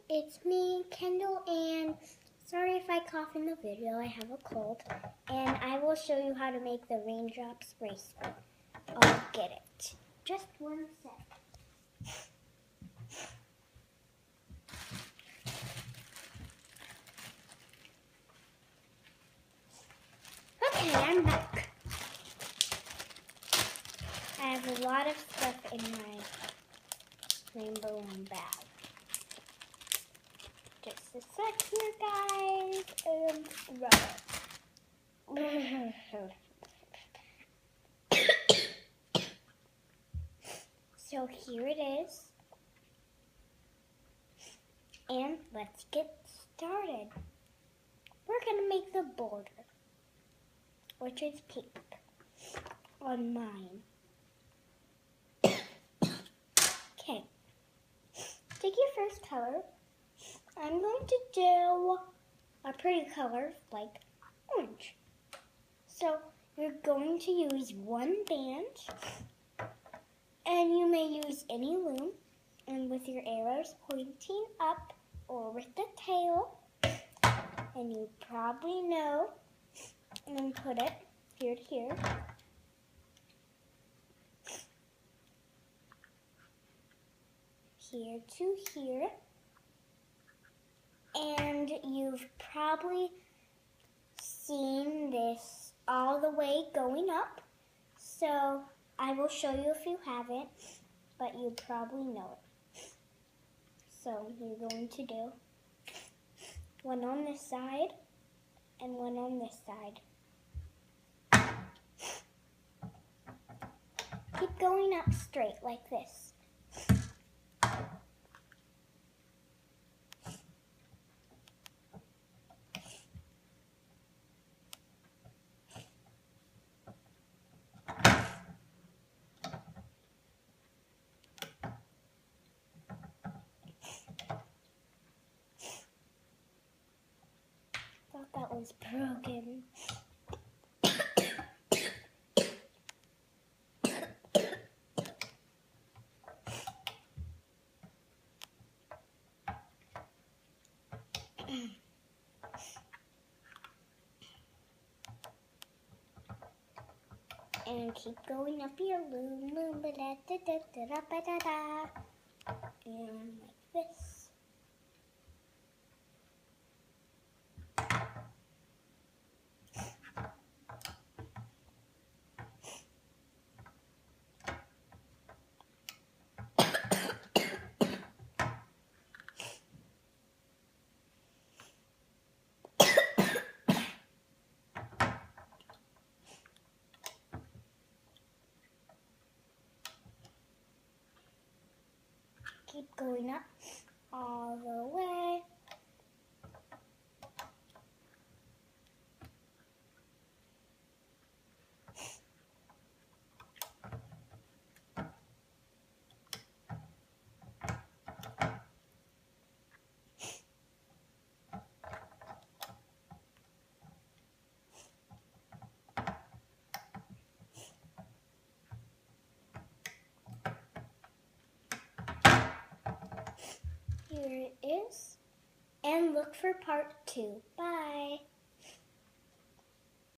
it's me, Kendall, and sorry if I cough in the video, I have a cold. And I will show you how to make the raindrops bracelet. I'll get it. Just one sec. Okay, I'm back. I have a lot of stuff in my rainbow balloon bag. Just a sec here, guys, and rubber. So here it is. And let's get started. We're going to make the border, which is pink, on mine. Okay, take your first color. I'm going to do a pretty color like orange. So you're going to use one band, and you may use any loom, and with your arrows pointing up or with the tail, and you probably know, and put it here to here. Here to here. And you've probably seen this all the way going up. So I will show you if you haven't, but you probably know it. So you're going to do one on this side and one on this side. Keep going up straight like this. Thought that was broken. And keep going up your loom, loom, ba da da da da da ba da da, and like this. Keep going up all the way. Here it is. And look for part 2. Bye.